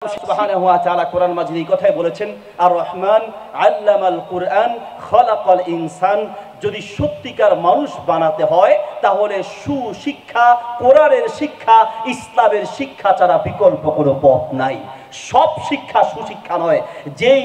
সুবহানাহু ওয়া তাআলা কোরআন মাজিদে এই কথাই বলেছেন, আর রহমান আল্লামাল কুরআন খলাকাল ইনসান। যদি সত্যিকার মানুষ বানাতে হয় তাহলে সুশিক্ষা, কোরআনের শিক্ষা, ইসলামের শিক্ষা ছাড়া বিকল্প কোনো পথ নাই। সব শিক্ষা সুশিক্ষা নয়। যেই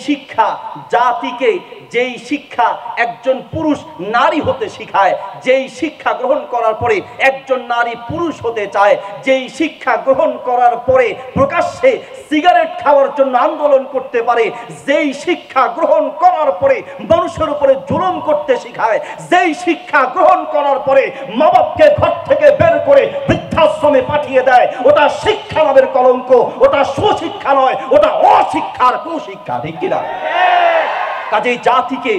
শিক্ষা জাতিকে, যেই শিক্ষা একজন পুরুষ নারী হতে শিখায়, যেই শিক্ষা গ্রহণ করার পরে একজন নারী পুরুষ হতে চায়, যেই শিক্ষা গ্রহণ করার পরে প্রকাশ্যে সিগারেট খাওয়ার জন্য আন্দোলন করতে পারে, যেই শিক্ষা গ্রহণ করার পরে মানুষের উপরে জুলুম করতে শিখায়, যেই শিক্ষা গ্রহণ করার পরে মা বাপকে ঘর থেকে বের করে বৃদ্ধাশ্রমে পাঠিয়ে দেয়, ওটা শিক্ষা নামের কলঙ্ক, ওটা সুশিক্ষা নয়, ওটা অশিক্ষার কুশিক্ষা। ঠিক কিনা? কাজেই জাতিকে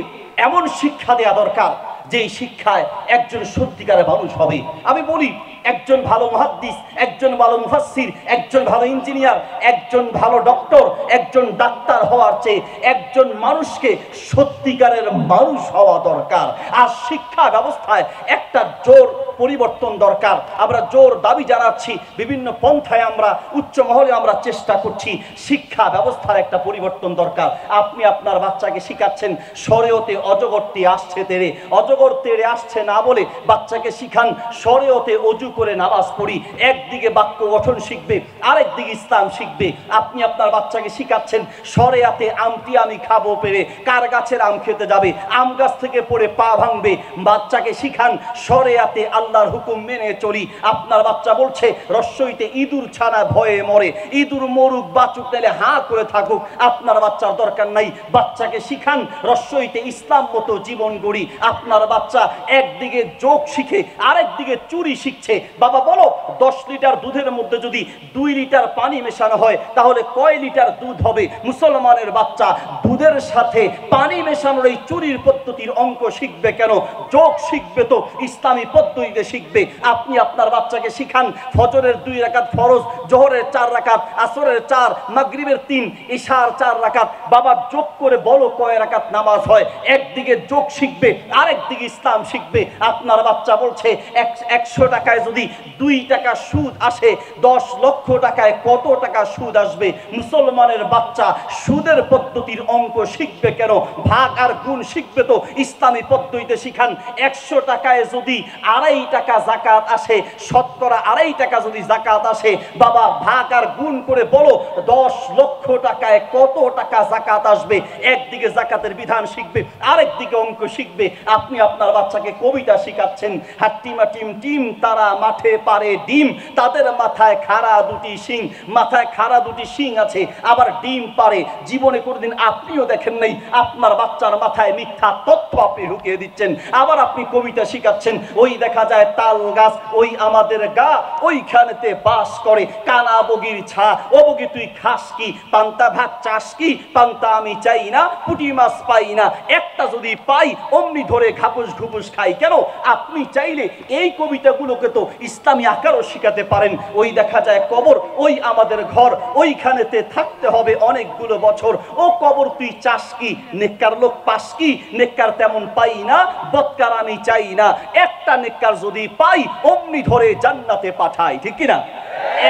এমন শিক্ষা দেয়া দরকার যে শিক্ষায় একজন সত্যিকারের মানুষ হবে। আমি বলি, একজন ভালো মুহাদ্দিস, একজন ভালো মুফাসসির, একজন ভালো ইঞ্জিনিয়ার, একজন ভালো ডক্টর, একজন ডাক্তার হওয়ার চেয়ে একজন মানুষকে সত্যিকারের মানুষ হওয়া দরকার। আর শিক্ষা ব্যবস্থায় একটা জোর পরিবর্তন দরকার। আমরা জোর দাবি জানাচ্ছি, বিভিন্ন পন্থায় আমরা উচ্চ মহলে আমরা চেষ্টা করছি, শিক্ষা ব্যবস্থার একটা পরিবর্তন দরকার। আপনি আপনার বাচ্চাকে শিখাচ্ছেন শরীয়তে অজগরটি আসছে তেরে, অজগর তেরে আসছে না বলে বাচ্চাকে শিখান শরীয়তে অজু করে নামাজ পড়ি। একদিকে বাক্য গঠন শিখবে, আরেকদিকে ইসলাম শিখবে। আপনি আপনার বাচ্চাকে শিখাচ্ছেন শরীয়তে আমটি আমি খাবো পেরে, কার গাছের আম খেতে যাবে, আম গাছ থেকে পড়ে পা ভাঙবে। বাচ্চাকে শিখান শরীয়তে আল্লাহর হুকুম মেনে চলি। আপনার বাচ্চা বলছে রসইতে ইঁদুর ছানা ভয়ে মরে, ইঁদুর মরুক বাঁচুক নাইলে হাঁ করে থাকুক। আপনার বাচ্চার দরকার নাই। বাচ্চাকে শিখান রসইতে ইসলাম মতো জীবন গড়ি। আপনার বাচ্চা একদিকে যোগ শিখে, আরেকদিকে চুরি শিখছে। বাবা বলো, 10 লিটার দুধের মধ্যে যদি 2 লিটার পানি মেশানো হয় তাহলে কয় লিটার দুধ হবে? মুসলমানের বাচ্চা দুধের সাথে পানি মেশানোর এই চুরির পদ্ধতির অঙ্ক শিখবে কেন? যোগ শিখবে তো ইসলামী পদ্ধতিতে শিখবে। আপনি আপনার বাচ্চাকে শিখান ফজরের 2 রাকাত ফরজ, জোহরের 4 রাকাত, আসরের 4, মাগরিবের 3, ইশার 4 রাকাত। বাবা যোগ করে বলো কয় রাকাত নামাজ হয়। একদিকে যোগ শিখবে, আরেকদিকে ইসলাম শিখবে। আপনার বাচ্চা বলছে 100 টাকায় যদি 2 টাকা সুদ আসে, 10 লক্ষ টাকায় কত টাকা সুদ আসবে? মুসলমানের বাচ্চা সুদের পদ্ধতির অঙ্ক শিখবে কেন? ভাগ আর গুণ শিখবে তো ইসলামী পদ্ধতিতে শিখান। 100 টাকায় যদি 2.5 টাকা যাকাত আসে, শতকরা 2.5 টাকা যদি যাকাত আসে, বাবা ভাগ আর গুণ করে বলো 10 লক্ষ টাকায় কত টাকা যাকাত আসবে? একদিকে যাকাতের বিধান শিখবে, আরেকদিকে অঙ্ক শিখবে। আপনি আপনার বাচ্চাকে কবিতা শিখাচ্ছেন, হাট্টিমা টিম টিম তারা মাঠে পারে ডিম, তাদের মাথায় খাড়া 2টি শিং, মাথায় খাড়া 2টি শিং আছে, আবার ডিম পারে। জীবনে কোনোদিন আপনিও দেখেন নাই। আপনার বাচ্চার মাথায় মিথ্যা তথ্য আপনি ঢুকিয়ে দিচ্ছেন। আবার আপনি কবিতা শিখাচ্ছেন, ওই দেখা যায় তাল গাছ, ওই আমাদের গা, ওইখানেতে বাস করে কানা বগির ছা, ও বগি তুই খাস কি, পান্তা ভাত চাস কি, পান্তা আমি চাই না, পুঁটি মাছ পাই না, একটা যদি পাই অমনি ধরে ঘাপুস ঘুপুস খাই। কেন? আপনি চাইলে এই কবিতাগুলোকে তো ইসলামী আকারও শিখাতে পারেন। ওই দেখা যায় কবর, ওই আমাদের ঘর, ওইখানেতে থাকতে হবে অনেকগুলো বছর, ও কবর তুই চাস কি, নেককার লোক পাস কি, নেককার তেমন পাই না, বদকার আমি চাই না, একটা নেককার যদি পাই অমনি ধরে জান্নাতে পাঠাই। ঠিক কিনা?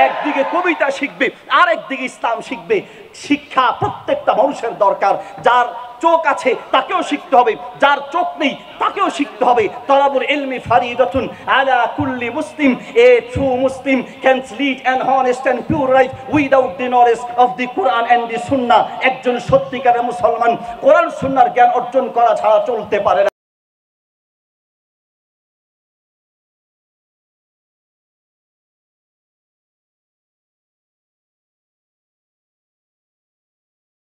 একদিকে কবিতা শিখবে, আরেকদিকে ইসলাম শিখবে। শিক্ষা প্রত্যেকটা মানুষের দরকার। যার চোখ আছে তাকেও শিখতে হবে, যার চোখ নেই তাকেও শিখতে হবে। তালাবুল ইলমি ফারিদাতুন আলা কুল্লি মুসলিম। A true Muslim can lead an honest and pure life without the knowledge of the Quran and the Sunnah. একজন সত্যিকারের মুসলমান কোরআন সুন্নাহর জ্ঞান অর্জন করা ছাড়া চলতে পারে না।